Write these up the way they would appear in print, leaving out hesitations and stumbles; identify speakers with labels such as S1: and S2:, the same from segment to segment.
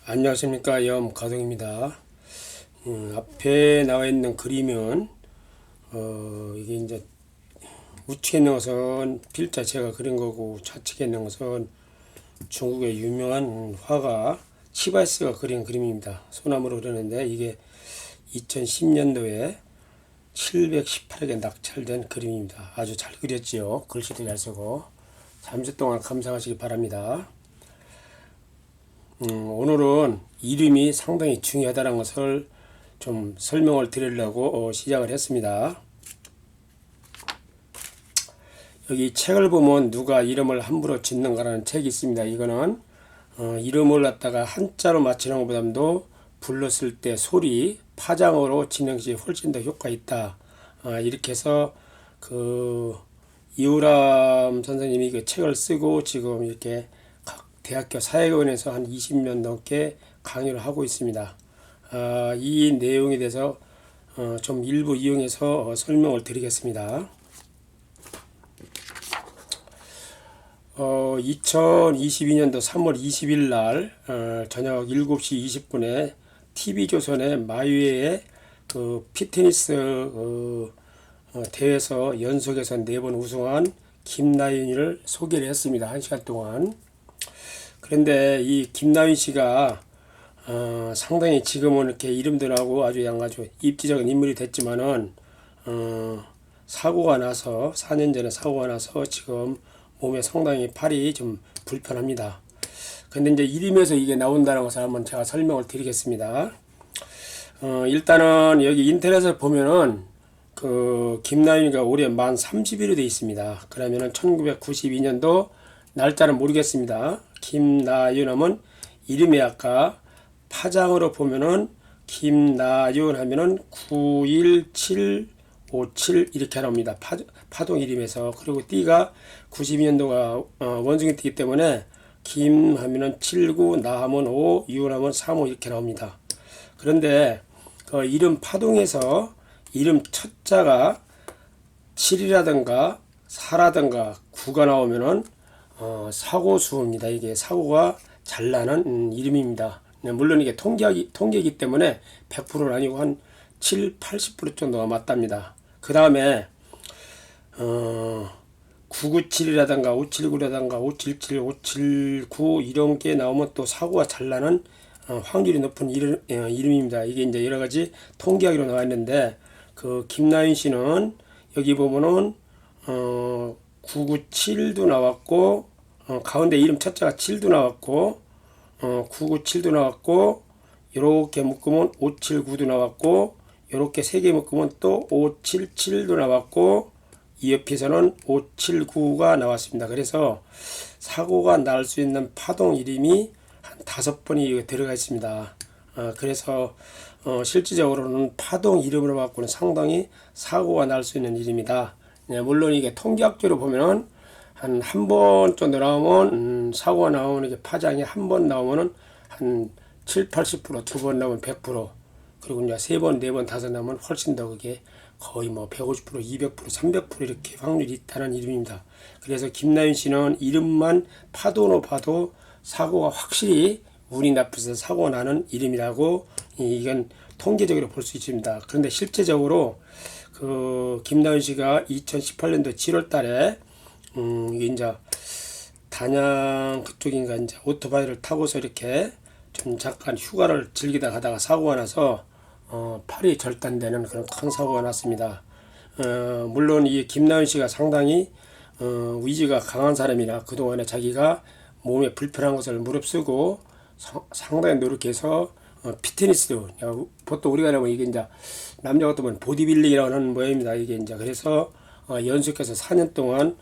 S1: 안녕하십니까, 염가동입니다. 앞에 나와 있는 그림은 이게 이제 우측에 있는 것은 필자 제가 그린 거고, 좌측에 있는 것은 중국의 유명한 화가 치바이스가 그린 그림입니다. 소나무로 그렸는데 이게 2010년도에 718개 낙찰된 그림입니다. 아주 잘 그렸지요. 글씨도 잘 쓰고. 잠시 동안 감상하시기 바랍니다. 오늘은 이름이 상당히 중요하다는 것을 좀 설명을 드리려고 시작을 했습니다. 여기 책을 보면 누가 이름을 함부로 짓는가라는 책이 있습니다. 이거는 이름을 갖다가 한자로 맞추는 것보다도 불렀을 때 소리, 파장으로 짓는 것이 훨씬 더 효과 있다. 이렇게 해서 그 이우람 선생님이 그 책을 쓰고 지금 이렇게 대학교 사회원에서 한 20년 넘게 강의를 하고 있습니다. 이 내용에 대해서 좀 일부 이용해서 설명을 드리겠습니다. 2022년도 3월 20일 날 저녁 7시 20분에 TV조선의 마유의 그 피트니스 대회에서 연속해서 4번 우승한 김나윤이를 소개를 했습니다. 1시간 동안. 그런데 이 김나윤 씨가 상당히 지금은 이렇게 이름도 나고 아주 입지적인 인물이 됐지만은 사고가 나서 4년 전에 사고가 나서 지금 몸에 상당히 팔이 좀 불편합니다. 근데 이제 이름에서 이게 나온다는 것을 한번 제가 설명을 드리겠습니다. 일단은 여기 인터넷에 보면은 그 김나윤이가 올해 만 30일이 돼 있습니다. 그러면은 1992년도 날짜는 모르겠습니다. 김나윤 하면 이름이 아까 파장으로 보면은 김나윤 하면은 91757 이렇게 나옵니다. 파동 이름에서. 그리고 띠가 92년도가 원숭이 띠기 때문에 김 하면은 79, 나 하면 5, 윤 하면 35 이렇게 나옵니다. 그런데 그 이름 파동에서 이름 첫 자가 7이라든가 4라든가 9가 나오면은 사고수입니다. 이게 사고가 잘 나는 이름입니다. 물론 이게 통계이기 때문에 100%는 아니고 한 7, 80% 정도가 맞답니다. 그 다음에 997이라든가 579라든가 577, 579 이런 게 나오면 또 사고가 잘 나는 확률이 높은 이름입니다. 이게 이제 여러 가지 통계학으로 나와 있는데 그 김나윤 씨는 여기 보면은 997도 나왔고 가운데 이름 첫자가 7도 나왔고 997도 나왔고 요렇게 묶으면 579도 나왔고 요렇게 3개 묶으면 또 577도 나왔고 이 옆에서는 579가 나왔습니다. 그래서 사고가 날 수 있는 파동 이름이 한 5번이 들어가 있습니다. 그래서 실질적으로는 파동 이름으로 갖고는 상당히 사고가 날 수 있는 이름이다. 물론 이게 통계학적으로 보면은 한 번 정도 나오면 사고가 나오는 게 파장이 한 번 나오면은 한 7, 80%, 2번 나오면 100%, 그리고 이제 3번, 4번, 5 나오면 훨씬 더 그게 거의 뭐 150%, 200%, 300% 이렇게 확률이 있다는 이름입니다. 그래서 김나윤 씨는 이름만 파도로 봐도 사고가 확실히 운이 나쁘서 사고가 나는 이름이라고 이건 통계적으로 볼 수 있습니다. 그런데 실제적으로 그 김나윤 씨가 2018년도 7월 달에 이게 이제 단양 그쪽인가 이제 오토바이를 타고서 이렇게 좀 잠깐 휴가를 즐기다 가다가 사고가 나서 팔이 절단되는 그런 큰 사고가 났습니다. 물론 이 김나윤 씨가 상당히 의지가 강한 사람이라 그동안에 자기가 몸에 불편한 것을 무릅쓰고 상당히 노력해서 피트니스, 보통 우리가 하면 이게 이제 남자 같은 건 보디빌딩이라고 하는 모양입니다. 이게 이제 그래서 연속해서 4년 동안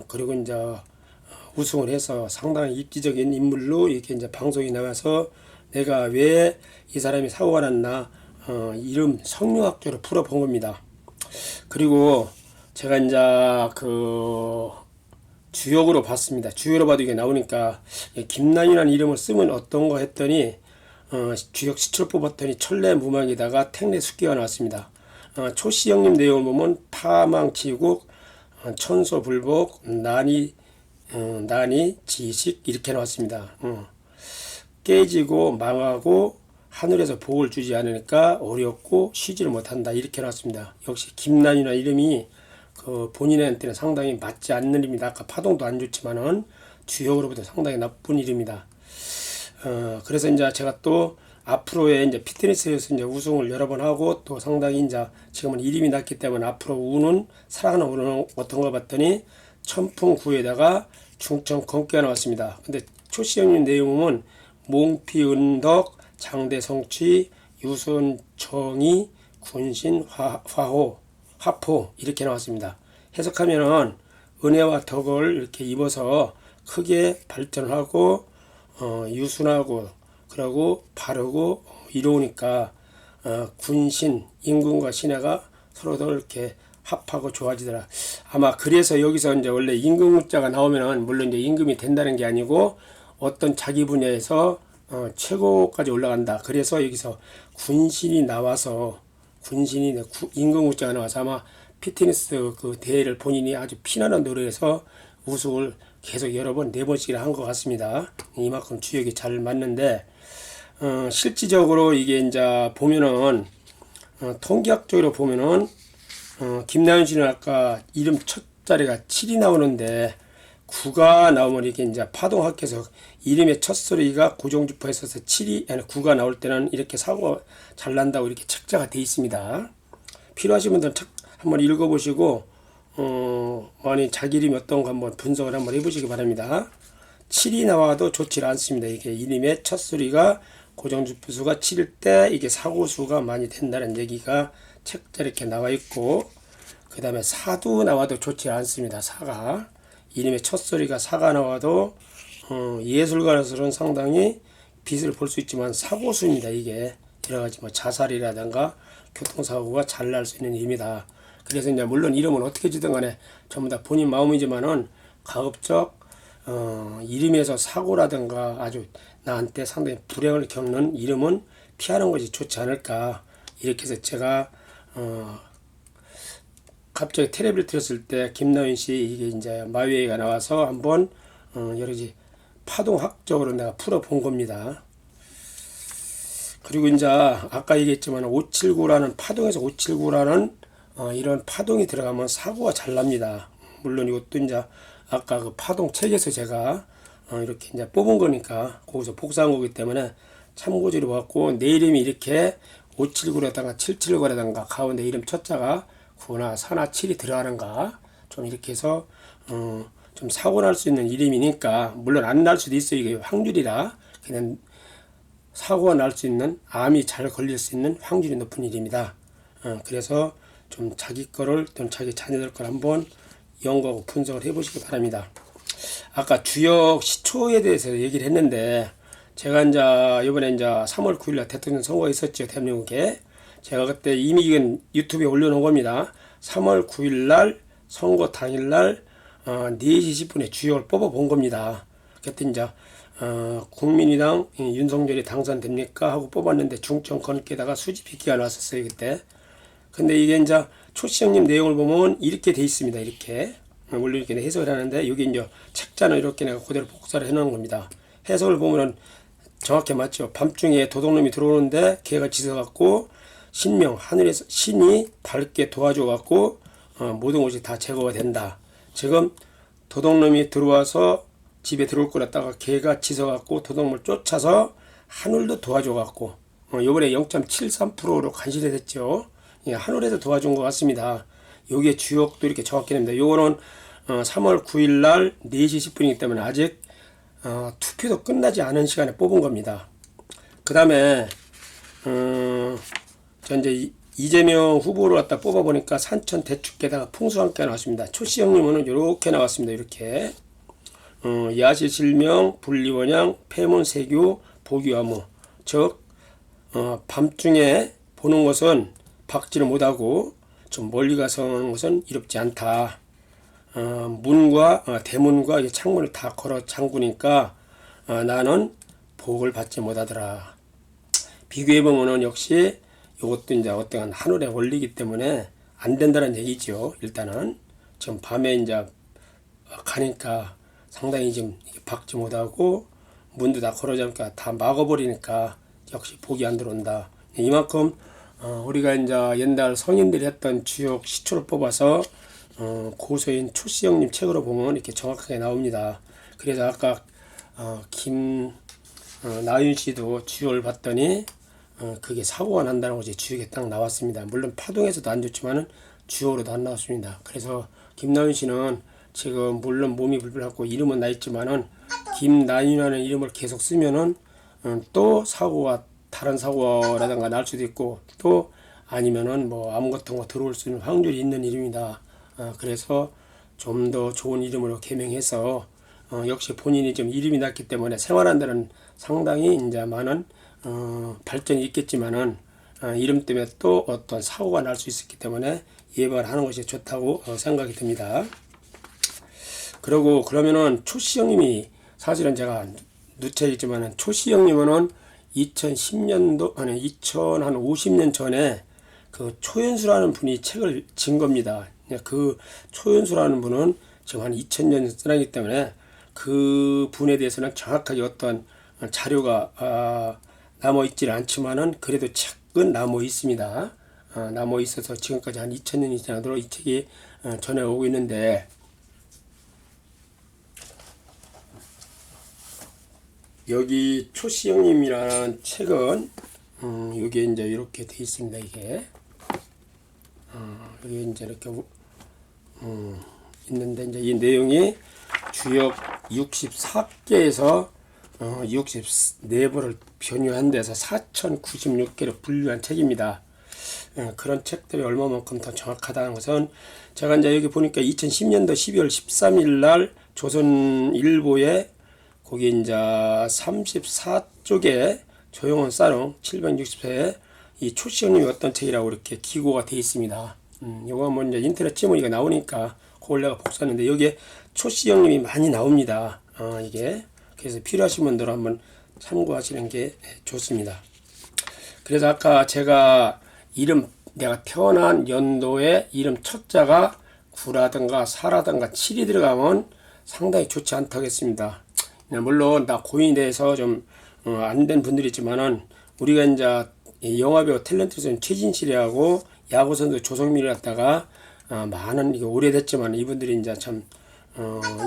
S1: 그리고 이제 우승을 해서 상당히 입지적인 인물로 이렇게 이제 방송에 나와서 내가 왜 이 사람이 사고가 났나 이름 성형학적으로 풀어본 겁니다. 그리고 제가 이제 그 주역으로 봤습니다. 주역으로 봐도 이게 나오니까 김나윤이라는 이름을 쓰면 어떤가 했더니 주역 시초를 뽑았더니 천례무망에다가 택례숙기가 나왔습니다. 초씨 형님 내용을 보면 파망치국, 천소불복, 난이 지식 이렇게 나왔습니다. 깨지고 망하고 하늘에서 복을 주지 않으니까 어렵고 쉬지를 못한다. 이렇게 나왔습니다. 역시 김난이나 이름이 그 본인한테는 상당히 맞지 않는 이름이다. 아까 파동도 안 좋지만은 주역으로부터 상당히 나쁜 이름이다. 그래서 이제 제가 또 앞으로의 이제 피트니스에서 이제 우승을 여러 번 하고 또 상당히 이제 지금은 이름이 났기 때문에 앞으로 우는 사랑하는 우는 어떤 걸 봤더니 천풍구에다가 중천 검기가 나왔습니다. 근데 초시형님 내용은 몽피 은덕 장대 성취 유선 정의 군신 화호 화포 이렇게 나왔습니다. 해석하면은 은혜와 덕을 이렇게 입어서 크게 발전하고 유순하고 그러고 바르고 이로우니까 군신 임금과 신하가 서로도 이렇게 합하고 좋아지더라. 아마 그래서 여기서 이제 원래 임금자가 나오면은 물론 이제 임금이 된다는 게 아니고 어떤 자기 분야에서 최고까지 올라간다. 그래서 여기서 군신이 나와서 군신이 임금자가 나와서 아마 피트니스 그 대회를 본인이 아주 피나는 노래에서 우승을 계속 여러 번 4번씩이나 한 것 같습니다. 이만큼 주역이 잘 맞는데 실질적으로 이게 이제 보면은 통계학적으로 보면은 김나연 씨는 아까 이름 첫 자리가 7이 나오는데 9가 나오면 이게 이제 파동학에서 이름의 첫 소리가 고정주파에 있어서 7이 아니 9가 나올 때는 이렇게 사고가 잘 난다고 이렇게 책자가 돼 있습니다. 필요하신 분들은 책 한번 읽어보시고 많이 자기 이름이 어떤가 한번 분석을 한번 해보시기 바랍니다. 7이 나와도 좋지 않습니다. 이게 이름의 첫 소리가 고정주파수가 7일 때 이게 사고수가 많이 된다는 얘기가 책자 이렇게 나와 있고 그 다음에 4도 나와도 좋지 않습니다. 4가 이름의 첫 소리가 4가 나와도 예술가로서는 상당히 빛을 볼 수 있지만 사고수입니다. 이게 여러가지 뭐 자살이라든가 교통사고가 잘 날 수 있는 이름이다. 그래서 이제 물론 이름은 어떻게 지든 간에 전부 다 본인 마음이지만은 가급적 이름에서 사고라든가 아주 나한테 상당히 불행을 겪는 이름은 피하는 것이 좋지 않을까. 이렇게 해서 제가 갑자기 텔레비를 들었을 때 김나연 씨 이게 이제 마위에가 나와서 한번 여러 가지 파동학적으로 내가 풀어본 겁니다. 그리고 이제 아까 얘기했지만 579라는 파동에서 579라는 이런 파동이 들어가면 사고가 잘 납니다. 물론 이것도 이제 아까 그 파동 책에서 제가 이렇게 이제 뽑은 거니까 거기서 복사한 거기 때문에 참고지로 봤고 내 이름이 이렇게 579라든가 779라든가 가운데 이름 첫자가 9나 4나 7이 들어가는가 좀 이렇게 해서 좀 사고 날 수 있는 이름이니까 물론 안 날 수도 있어요. 이게 확률이라 그냥 사고가 날 수 있는 암이 잘 걸릴 수 있는 확률이 높은 일입니다. 그래서 좀 자기 거를 또는 자기 자녀들 걸 한번 연구하고 분석을 해보시기 바랍니다. 아까 주역 시초에 대해서 얘기를 했는데 제가 이제 이번에 이제 3월 9일날 대통령 선거가 있었죠. 대한민국에 제가 그때 이미 이건 유튜브에 올려놓은 겁니다. 3월 9일날 선거 당일날 4시 10분에 주역을 뽑아본 겁니다. 그때 이제 국민의당 윤석열이 당선됩니까 하고 뽑았는데 중점 건께다가 수지비기가 나왔었어요 그때. 근데 이게 이제 초시형님 내용을 보면 이렇게 돼 있습니다. 이렇게 물론 이렇게 해석을 하는데 여기 이제 책자는 이렇게 내가 그대로 복사를 해놓은 겁니다. 해석을 보면은 정확히 맞죠. 밤중에 도둑놈이 들어오는데 걔가 짖어갖고 신명 하늘에서 신이 밝게 도와줘갖고 모든 것이 다 제거가 된다. 지금 도둑놈이 들어와서 집에 들어올 거랬다가 걔가 짖어갖고 도둑놈을 쫓아서 하늘도 도와줘갖고 요번에 0.73%로 간신히 됐죠. 예, 하늘에서 도와준 것 같습니다. 요게 주역도 이렇게 정확히 됩니다. 요거는 3월 9일 날 4시 10분이기 때문에 아직 투표도 끝나지 않은 시간에 뽑은 겁니다. 그 다음에 이제 이재명 후보를 갖다 뽑아보니까 산천 대축계다가 풍수함께 나왔습니다. 초시형님은 이렇게 나왔습니다. 이렇게 야시실명 분리원양 폐문세교 보기화무 즉 밤중에 보는 것은 박지를 못하고 좀 멀리 가서 하는 것은 이롭지 않다. 문과 대문과 창문을 다 걸어 잠그니까 나는 복을 받지 못하더라. 비교해보면 역시 이것도 이제 어떠한 하늘의 원리이기 때문에 안 된다는 얘기죠. 일단은 지금 밤에 이제 가니까 상당히 좀 박지 못하고 문도 다 걸어잡으니까 다 막아버리니까 역시 복이 안 들어온다. 이만큼 우리가 이제 옛날 성인들이 했던 주역 시초를 뽑아서 고서인 초시영님 책으로 보면 이렇게 정확하게 나옵니다. 그래서 아까 나윤 씨도 주역을 봤더니 그게 사고가 난다는 것이 주역에 딱 나왔습니다. 물론 파동에서도 안 좋지만은 주역으로도 안 나왔습니다. 그래서 김나윤 씨는 지금 물론 몸이 불편하고 이름은 나 있지만은 김나윤이라는 이름을 계속 쓰면은 또 사고가 다른 사고라든가 날 수도 있고 또 아니면은 뭐 암 같은 거 들어올 수 있는 확률이 있는 이름이다. 그래서 좀 더 좋은 이름으로 개명해서 역시 본인이 좀 이름이 났기 때문에 생활하는 데는 상당히 이제 많은 발전이 있겠지만은 이름 때문에 또 어떤 사고가 날 수 있었기 때문에 예방을 하는 것이 좋다고 생각이 듭니다. 그러면은 초시 형님이 사실은 제가 누차있지만은 초시 형님은 2010년도 아니 2050년 전에 그 초연수라는 분이 책을 진 겁니다. 그 초연수라는 분은 지금 한 2000년 쓰라기 때문에 그 분에 대해서는 정확하게 어떤 자료가 남아 있지는 않지만은 그래도 책은 남아 있습니다. 남아 있어서 지금까지 한 2000년이 지나도록 이 책이 전해오고 있는데 여기 초시영님이라는 책은 여기 이제 이렇게 돼 있습니다. 이게 여기 이제 이렇게 있는데 이제 이 내용이 주역 64개에서 64부를 변유한 데서 4096개로 분류한 책입니다. 그런 책들이 얼마만큼 더 정확하다는 것은 제가 이제 여기 보니까 2010년도 12월 13일 날 조선일보에 거기 이제 34쪽에 조용원 사롱 760회에 이 초시형님이 어떤 책이라고 이렇게 기고가 되어 있습니다. 요거 뭐 이제 인터넷 지문이가 나오니까 그걸 내가 복사했는데 여기에 초시형님이 많이 나옵니다. 이게 그래서 필요하신 분들 한번 참고하시는 게 좋습니다. 그래서 아까 제가 이름 내가 태어난 연도에 이름 첫자가 9라든가 4라든가 7이 들어가면 상당히 좋지 않다고 했습니다. 물론 나 고인에 대해서 좀 안 된 분들이 있지만은 우리가 이제 영화배우 탤런트에서는 최진실이하고 야구선수 조성민을 갖다가 많은 이게 오래됐지만 이분들이 이제 참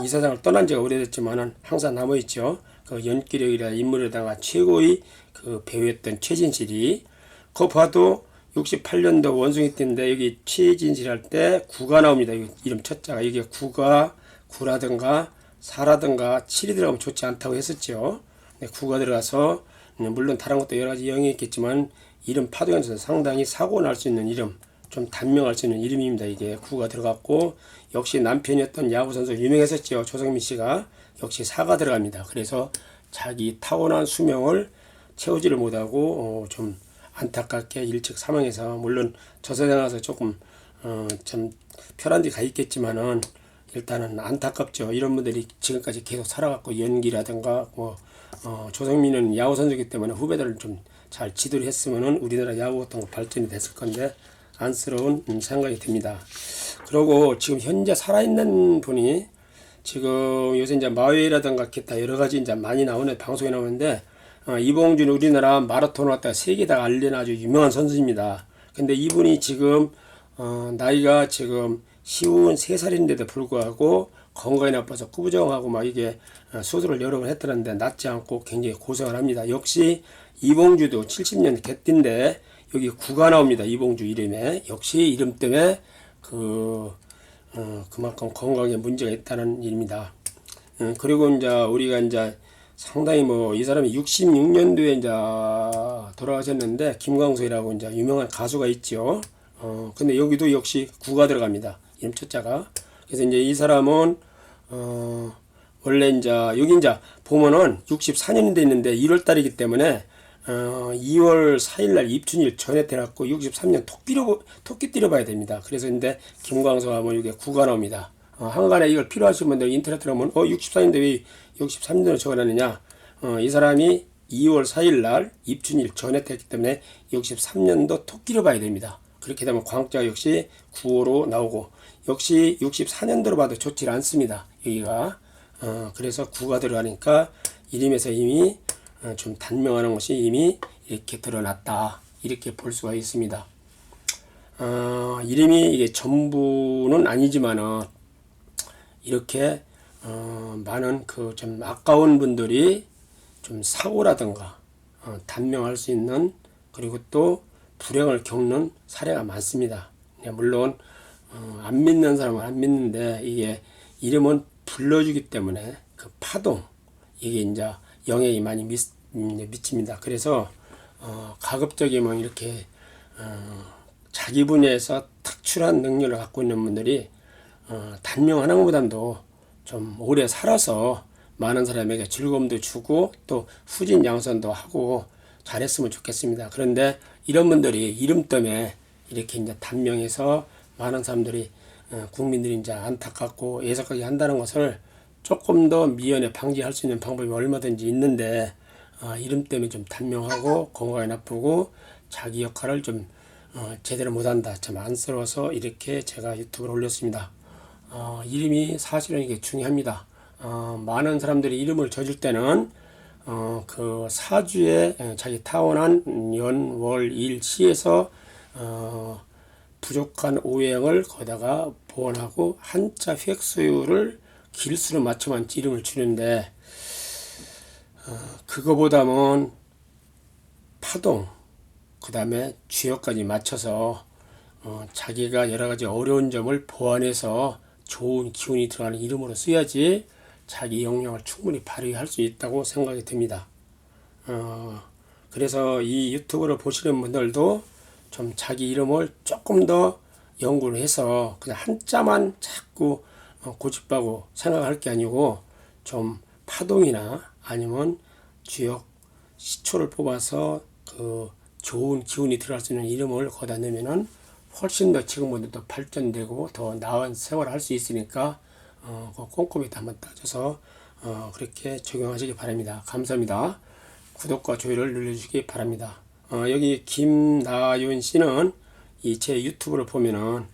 S1: 이 세상을 떠난 지가 오래됐지만은 항상 남아 있죠. 그 연기력이라 인물에다가 최고의 그 배우였던 최진실이 그거 봐도 68년도 원숭이 때인데 여기 최진실 할 때 9가 나옵니다. 이름 첫자가 이게 9라든가 4라든가 7이 들어가면 좋지 않다고 했었죠. 9가 들어가서 물론 다른 것도 여러 가지 영향이 있겠지만 이름 파동에서 상당히 사고 날 수 있는 이름, 좀 단명할 수 있는 이름입니다. 이게 9가 들어갔고 역시 남편이었던 야구 선수 유명했었죠. 조성민 씨가 역시 4가 들어갑니다. 그래서 자기 타고난 수명을 채우지를 못하고 좀 안타깝게 일찍 사망해서 물론 저 세상에 와서 조금 참 편한 데 가 있겠지만은 일단은 안타깝죠. 이런 분들이 지금까지 계속 살아갔고 연기라든가 뭐 조성민은 야구 선수이기 때문에 후배들을 좀 잘 지도를 했으면은 우리나라 야구 같은 거 발전이 됐을 건데 안쓰러운 생각이 듭니다. 그리고 지금 현재 살아있는 분이 지금 요새 이제 마웨이라든가 기타 여러 가지 이제 많이 나오는 방송에 나오는데 이봉준 우리나라 마라톤을 갖다가 세계에다가 알린 아주 유명한 선수입니다. 근데 이분이 지금 나이가 지금 53살인데도 불구하고 건강이 나빠서 꾸부정하고 막 이게 수술을 여러 번 했다는데 낫지 않고 굉장히 고생을 합니다. 역시 이봉주도 70년 개띠인데 여기 9가 나옵니다. 이봉주 이름에 역시 이름 때문에 그만큼 건강에 문제가 있다는 일입니다. 그리고 이제 우리가 이제 상당히 뭐 이 사람이 66년도에 이제 돌아가셨는데 김광석이라고 이제 유명한 가수가 있죠. 근데 여기도 역시 9가 들어갑니다. 이름 첫자가. 그래서 이제 이 사람은 원래 이제 여기 이제 보면은 64년인데 있는데 1월 달이기 때문에 2월 4일 날 입춘일 전에 태어났고 63년 토끼띠로 봐야 됩니다. 그래서 근데 김광석 하면 이게 9가 나옵니다. 한간에 이걸 필요하신 분들 인터넷 들어보면 64년인데 왜 63년으로 적어놨느냐. 이 사람이 2월 4일 날 입춘일 전에 태어났기 때문에 63년도 토끼로 봐야 됩니다. 그렇게 되면 광자가 역시 9호로 나오고 역시 64년도로 봐도 좋지 않습니다. 여기가 그래서 9가 들어가니까 이름에서 이미 좀 단명하는 것이 이미 이렇게 드러났다. 이렇게 볼 수가 있습니다. 이름이 이게 전부는 아니지만은 이렇게 많은 그 좀 아까운 분들이 좀 사고라든가 단명할 수 있는 그리고 또 불행을 겪는 사례가 많습니다. 물론 안 믿는 사람은 안 믿는데 이게 이름은 불러주기 때문에 그 파동 이게 이제 영향이 많이 미칩니다. 그래서 가급적이면 이렇게 자기 분야에서 특출한 능력을 갖고 있는 분들이 단명하는 것보다도 좀 오래 살아서 많은 사람에게 즐거움도 주고 또 후진양선도 하고 잘했으면 좋겠습니다. 그런데 이런 분들이 이름 때문에 이렇게 이제 단명해서 많은 사람들이 국민들이 이제 안타깝고 애석하게 한다는 것을 조금 더 미연에 방지할 수 있는 방법이 얼마든지 있는데 이름 때문에 좀 단명하고 건강이 나쁘고 자기 역할을 좀 제대로 못한다. 참 안쓰러워서 이렇게 제가 유튜브를 올렸습니다. 이름이 사실은 이게 중요합니다. 많은 사람들이 이름을 져줄 때는 그 사주에 자기 타고난 연, 월, 일, 시에서 부족한 오행을 거다가 보완하고 한자 획수율을 길수로 맞춰만 이름을 주는데 그거보다는 파동 그 다음에 주역까지 맞춰서 자기가 여러가지 어려운 점을 보완해서 좋은 기운이 들어가는 이름으로 써야지 자기 역량을 충분히 발휘할 수 있다고 생각이 듭니다. 그래서 이 유튜브를 보시는 분들도 좀 자기 이름을 조금 더 연구를 해서 그냥 한자만 자꾸 고집하고 생각할 게 아니고 좀 파동이나 아니면 주역 시초를 뽑아서 그 좋은 기운이 들어갈 수 있는 이름을 거다 내면은 훨씬 더 지금보다 더 발전되고 더 나은 생활을 할 수 있으니까 꼼꼼히 한번 따져서 그렇게 적용하시기 바랍니다. 감사합니다. 구독과 좋아요를 눌러주시기 바랍니다. 여기 김나윤 씨는 이 제 유튜브를 보면은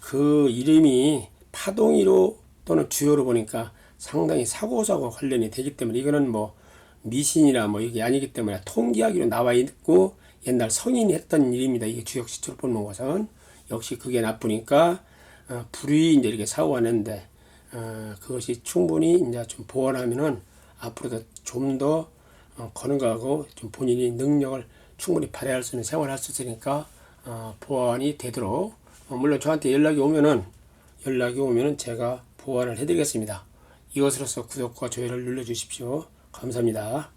S1: 그 이름이 파동이로 또는 주요로 보니까 상당히 사고사고 관련이 되기 때문에 이거는 뭐 미신이나 뭐 이게 아니기 때문에 통기하기로 나와 있고 옛날 성인이 했던 일입니다. 이게 주역 시초를 보는 것은 역시 그게 나쁘니까 불의 이제 이렇게 사고가 났는데 그것이 충분히 이제 좀 보완하면은 앞으로도 좀 더 건강하고 좀 본인이 능력을 충분히 발휘할 수 있는 생활을 할 수 있으니까 보완이 되도록 물론 저한테 연락이 오면은 제가 보완을 해드리겠습니다. 이것으로서 구독과 좋아요를 눌러주십시오. 감사합니다.